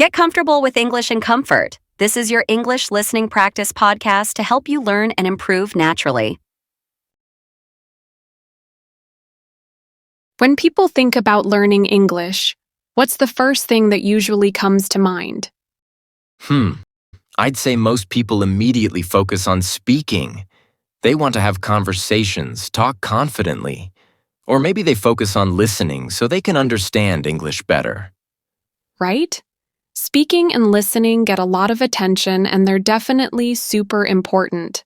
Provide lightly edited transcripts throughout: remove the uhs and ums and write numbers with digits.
Get comfortable with English in comfort. This is your English listening practice podcast to help you learn and improve naturally. When people think about learning English, what's the first thing that usually comes to mind? I'd say most people immediately focus on speaking. They want to have conversations, talk confidently. Or maybe they focus on listening so they can understand English better. Right? Speaking and listening get a lot of attention and they're definitely super important.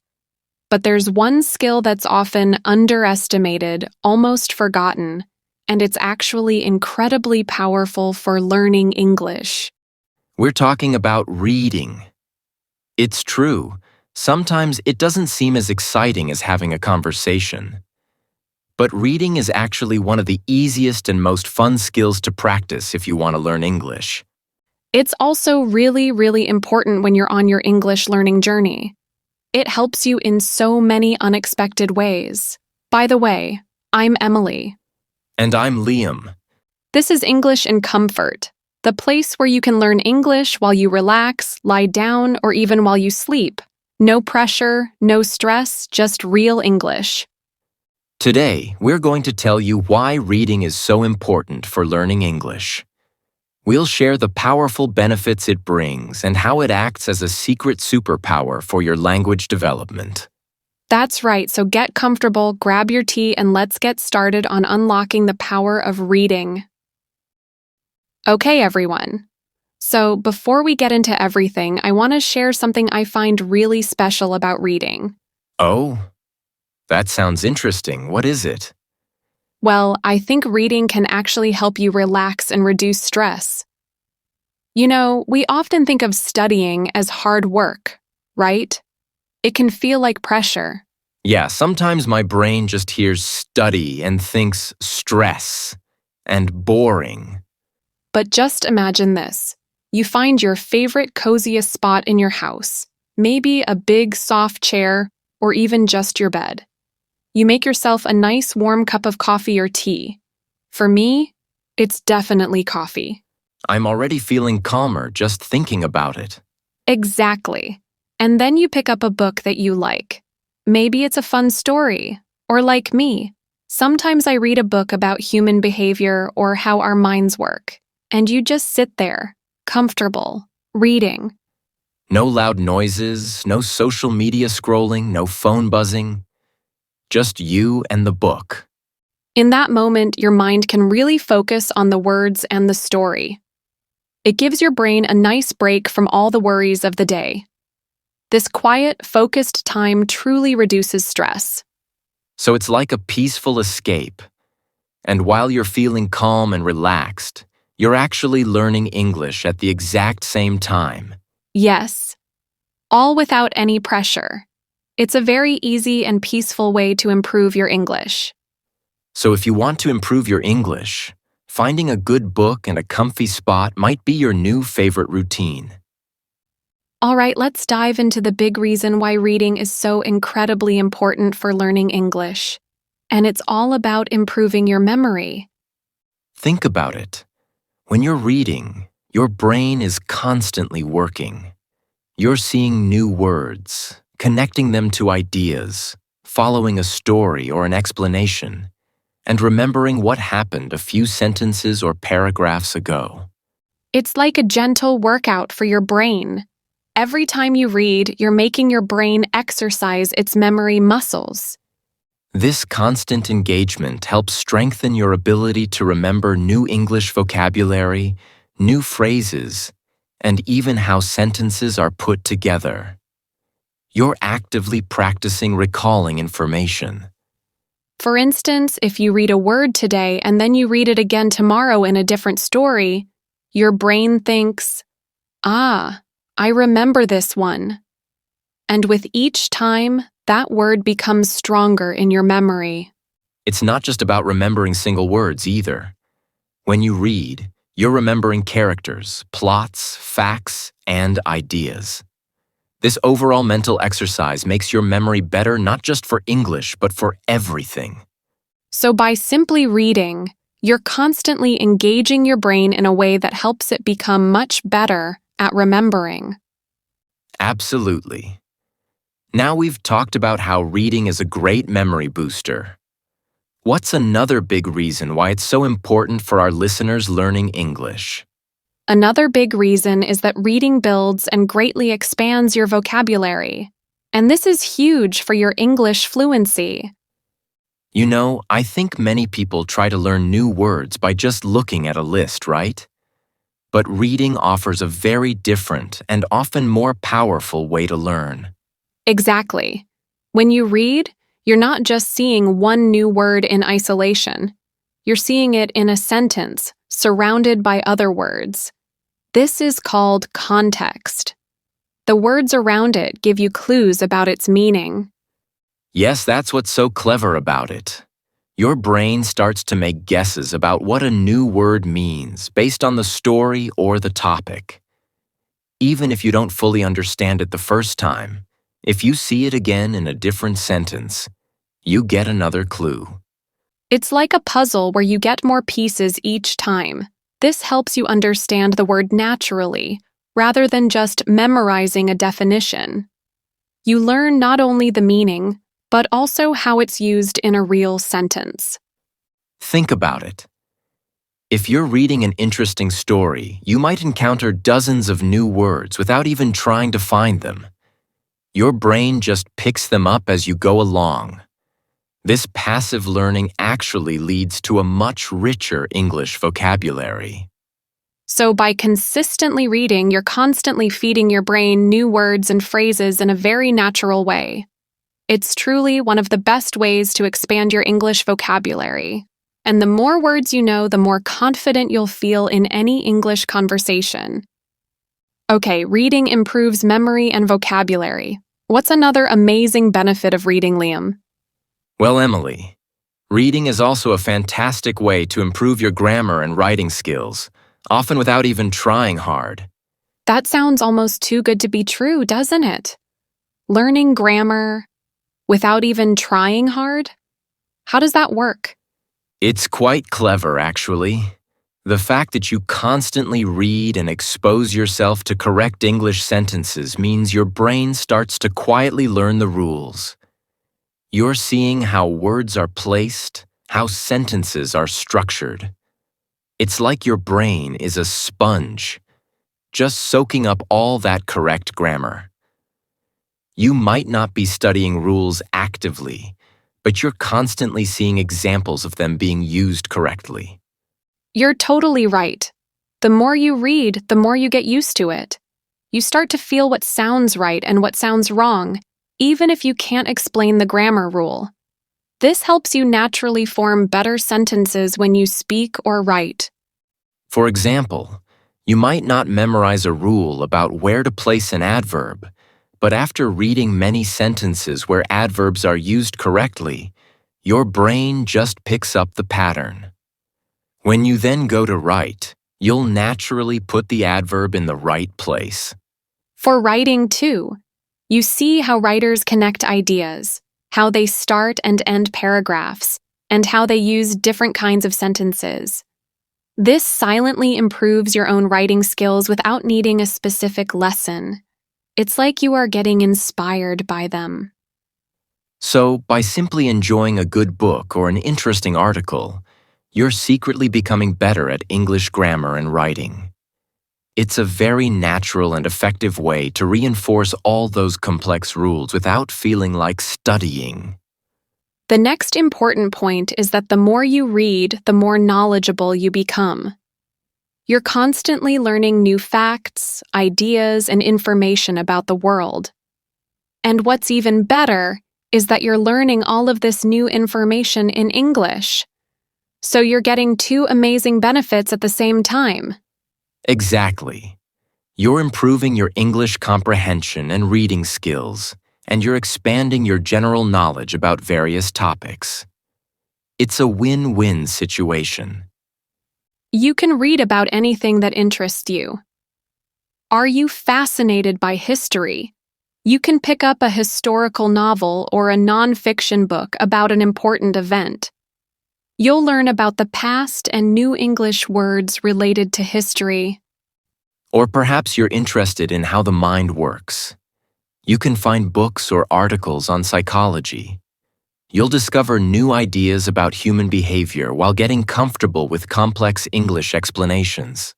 But there's one skill that's often underestimated, almost forgotten, and it's actually incredibly powerful for learning English. We're talking about reading. It's true, sometimes it doesn't seem as exciting as having a conversation. But reading is actually one of the easiest and most fun skills to practice if you want to learn English. It's also really important when you're on your English learning journey. It helps you in so many unexpected ways. By the way, I'm Emily. And I'm Liam. This is English in Comfort, the place where you can learn English while you relax, lie down, or even while you sleep. No pressure, no stress, just real English. Today, we're going to tell you why reading is so important for learning English. We'll share the powerful benefits it brings and how it acts as a secret superpower for your language development. That's right, so get comfortable, grab your tea, and let's get started on unlocking the power of reading. Okay, everyone. So before we get into everything, I want to share something I find really special about reading. Oh, that sounds interesting. What is it? Well, I think reading can actually help you relax and reduce stress. You know, we often think of studying as hard work, right? It can feel like pressure. Yeah, sometimes my brain just hears study and thinks stress and boring. But just imagine this. You find your favorite coziest spot in your house, maybe a big soft chair or even just your bed. You make yourself a nice warm cup of coffee or tea. For me, it's definitely coffee. I'm already feeling calmer just thinking about it. Exactly. And then you pick up a book that you like. Maybe it's a fun story. Or like me, sometimes I read a book about human behavior or how our minds work. And you just sit there, comfortable, reading. No loud noises, no social media scrolling, no phone buzzing. Just you and the book. In that moment, your mind can really focus on the words and the story. It gives your brain a nice break from all the worries of the day. This quiet, focused time truly reduces stress. So it's like a peaceful escape. And while you're feeling calm and relaxed, you're actually learning English at the exact same time. Yes, all without any pressure. It's a very easy and peaceful way to improve your English. So if you want to improve your English, finding a good book and a comfy spot might be your new favorite routine. All right, let's dive into the big reason why reading is so incredibly important for learning English. And it's all about improving your memory. Think about it. When you're reading, your brain is constantly working. You're seeing new words, connecting them to ideas, following a story or an explanation, and remembering what happened a few sentences or paragraphs ago. It's like a gentle workout for your brain. Every time you read, you're making your brain exercise its memory muscles. This constant engagement helps strengthen your ability to remember new English vocabulary, new phrases, and even how sentences are put together. You're actively practicing recalling information. For instance, if you read a word today and then you read it again tomorrow in a different story, your brain thinks, "Ah, I remember this one." And with each time, that word becomes stronger in your memory. It's not just about remembering single words either. When you read, you're remembering characters, plots, facts, and ideas. This overall mental exercise makes your memory better not just for English, but for everything. So by simply reading, You're constantly engaging your brain in a way that helps it become much better at remembering. Absolutely. Now we've talked about how reading is a great memory booster. What's another big reason why it's so important for our listeners learning English? Another big reason is that reading builds and greatly expands your vocabulary. And this is huge for your English fluency. You know, I think many people try to learn new words by just looking at a list, right? But reading offers a very different and often more powerful way to learn. Exactly. When you read, you're not just seeing one new word in isolation. You're seeing it in a sentence, surrounded by other words. This is called context. The words around it give you clues about its meaning. Yes, that's what's so clever about it. Your brain starts to make guesses about what a new word means based on the story or the topic. Even if you don't fully understand it the first time, if you see it again in a different sentence, you get another clue. It's like a puzzle where you get more pieces each time. This helps you understand the word naturally, rather than just memorizing a definition. You learn not only the meaning, but also how it's used in a real sentence. Think about it. If you're reading an interesting story, you might encounter dozens of new words without even trying to find them. Your brain just picks them up as you go along. This passive learning actually leads to a much richer English vocabulary. So, by consistently reading, you're constantly feeding your brain new words and phrases in a very natural way. It's truly one of the best ways to expand your English vocabulary. And the more words you know, the more confident you'll feel in any English conversation. Okay, reading improves memory and vocabulary. What's another amazing benefit of reading, Liam? Well, Emily, reading is also a fantastic way to improve your grammar and writing skills, often without even trying hard. That sounds almost too good to be true, doesn't it? Learning grammar without even trying hard? How does that work? It's quite clever, actually. The fact that you constantly read and expose yourself to correct English sentences means your brain starts to quietly learn the rules. You're seeing how words are placed, how sentences are structured. It's like your brain is a sponge, just soaking up all that correct grammar. You might not be studying rules actively, but you're constantly seeing examples of them being used correctly. You're totally right. The more you read, the more you get used to it. You start to feel what sounds right and what sounds wrong, even if you can't explain the grammar rule. This helps you naturally form better sentences when you speak or write. For example, you might not memorize a rule about where to place an adverb, but after reading many sentences where adverbs are used correctly, your brain just picks up the pattern. When you then go to write, you'll naturally put the adverb in the right place. For writing, too, you see how writers connect ideas, how they start and end paragraphs, and how they use different kinds of sentences. This silently improves your own writing skills without needing a specific lesson. It's like you are getting inspired by them. So, by simply enjoying a good book or an interesting article, you're secretly becoming better at English grammar and writing. It's a very natural and effective way to reinforce all those complex rules without feeling like studying. The next important point is that the more you read, the more knowledgeable you become. You're constantly learning new facts, ideas, and information about the world. And what's even better is that you're learning all of this new information in English. So you're getting two amazing benefits at the same time. Exactly. You're improving your English comprehension and reading skills, and you're expanding your general knowledge about various topics. It's a win-win situation. You can read about anything that interests you. Are you fascinated by history? You can pick up a historical novel or a nonfiction book about an important event. You'll learn about the past and new English words related to history. Or perhaps you're interested in how the mind works. You can find books or articles on psychology. You'll discover new ideas about human behavior while getting comfortable with complex English explanations.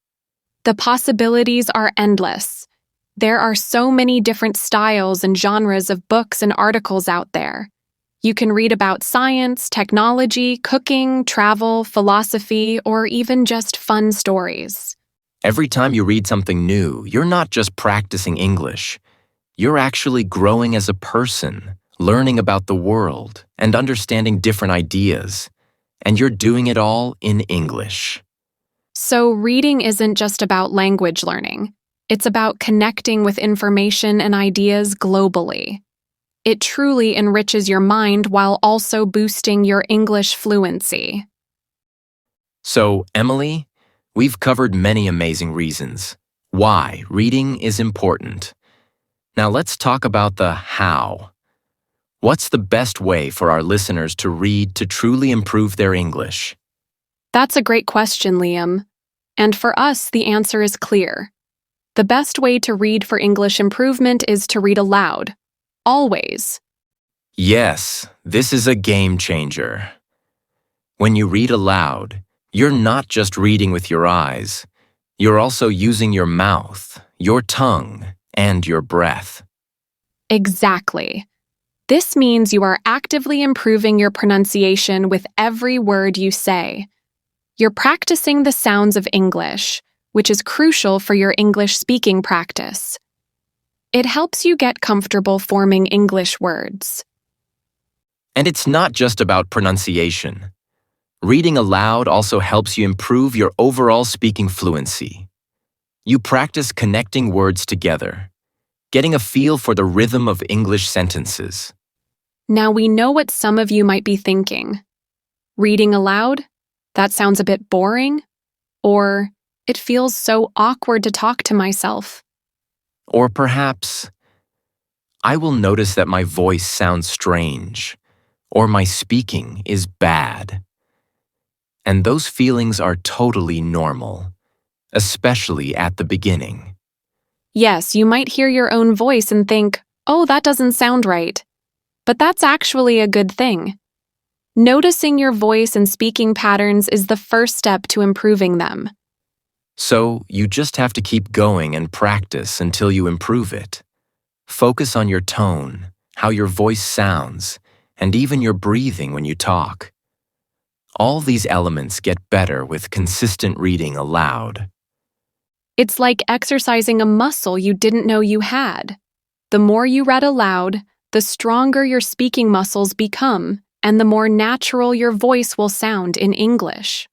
The possibilities are endless. There are so many different styles and genres of books and articles out there. You can read about science, technology, cooking, travel, philosophy, or even just fun stories. Every time you read something new, you're not just practicing English. You're actually growing as a person, learning about the world, and understanding different ideas. And you're doing it all in English. So, reading isn't just about language learning. It's about connecting with information and ideas globally. It truly enriches your mind while also boosting your English fluency. So, Emily, we've covered many amazing reasons why reading is important. Now let's talk about the how. What's the best way for our listeners to read to truly improve their English? That's a great question, Liam. And for us, the answer is clear. The best way to read for English improvement is to read aloud. Always. Yes, this is a game changer. When you read aloud, you're not just reading with your eyes. You're also using your mouth, your tongue, and your breath. Exactly. This means you are actively improving your pronunciation with every word you say. You're practicing the sounds of English, which is crucial for your English speaking practice. It helps you get comfortable forming English words. And it's not just about pronunciation. Reading aloud also helps you improve your overall speaking fluency. You practice connecting words together, getting a feel for the rhythm of English sentences. Now we know what some of you might be thinking. Reading aloud? That sounds a bit boring. Or, it feels so awkward to talk to myself. Or perhaps, I will notice that my voice sounds strange, or my speaking is bad. And those feelings are totally normal, especially at the beginning. Yes, you might hear your own voice and think, oh, that doesn't sound right. But that's actually a good thing. Noticing your voice and speaking patterns is the first step to improving them. So you just have to keep going and practice until you improve it. Focus on your tone, how your voice sounds, and even your breathing when you talk. All these elements get better with consistent reading aloud. It's like exercising a muscle you didn't know you had. The more you read aloud, the stronger your speaking muscles become, and the more natural your voice will sound in English.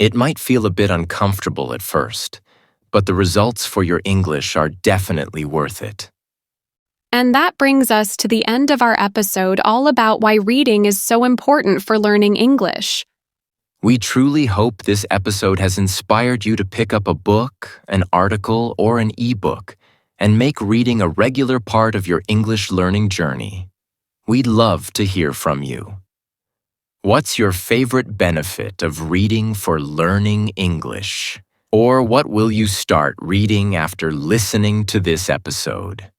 It might feel a bit uncomfortable at first, but the results for your English are definitely worth it. And that brings us to the end of our episode all about why reading is so important for learning English. We truly hope this episode has inspired you to pick up a book, an article, or an ebook and make reading a regular part of your English learning journey. We'd love to hear from you. What's your favorite benefit of reading for learning English? Or what will you start reading after listening to this episode?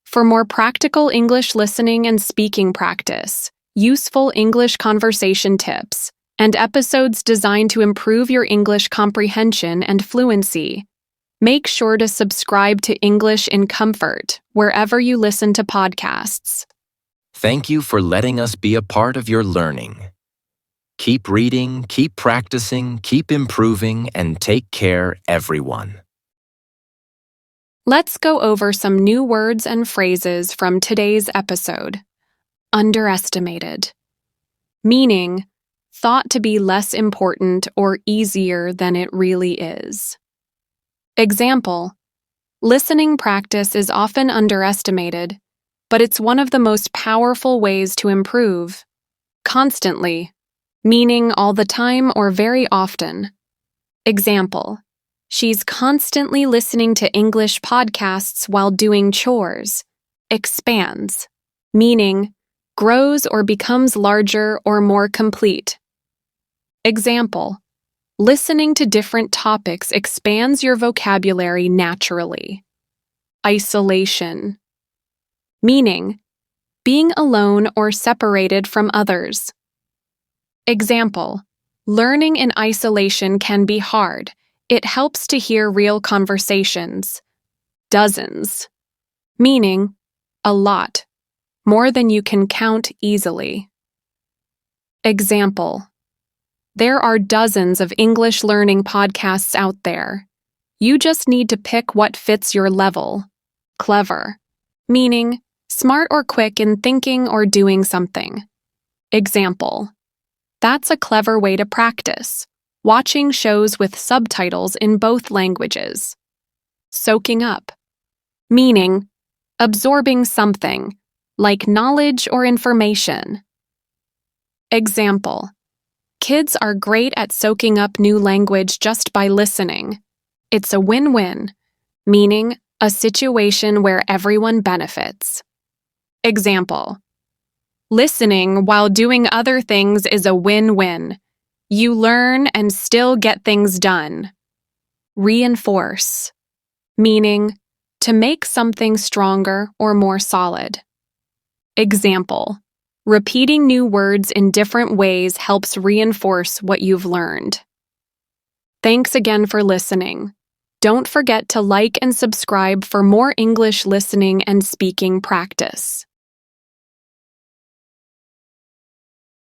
For more practical English listening and speaking practice, useful English conversation tips, and episodes designed to improve your English comprehension and fluency, make sure to subscribe to English in Comfort wherever you listen to podcasts. Thank you for letting us be a part of your learning. Keep reading, keep practicing, keep improving, and take care, everyone. Let's go over some new words and phrases from today's episode. Underestimated. Meaning, thought to be less important or easier than it really is. Example, listening practice is often underestimated, but it's one of the most powerful ways to improve. Constantly, meaning all the time or very often. Example, she's constantly listening to English podcasts while doing chores. Expands, meaning grows or becomes larger or more complete. Example: listening to different topics expands your vocabulary naturally. Isolation. Meaning: being alone or separated from others. Example: learning in isolation can be hard. It helps to hear real conversations. Dozens. Meaning: a lot, more than you can count easily. Example: there are dozens of English learning podcasts out there. You just need to pick what fits your level. Clever. Meaning: smart or quick in thinking or doing something. Example: that's a clever way to practice, watching shows with subtitles in both languages. Soaking up. Meaning: absorbing something, like knowledge or information. Example: kids are great at soaking up new language just by listening. It's a win-win, meaning a situation where everyone benefits. Example: listening while doing other things is a win-win. You learn and still get things done. Reinforce. Meaning: to make something stronger or more solid. Example: repeating new words in different ways helps reinforce what you've learned. Thanks again for listening. Don't forget to like and subscribe for more English listening and speaking practice.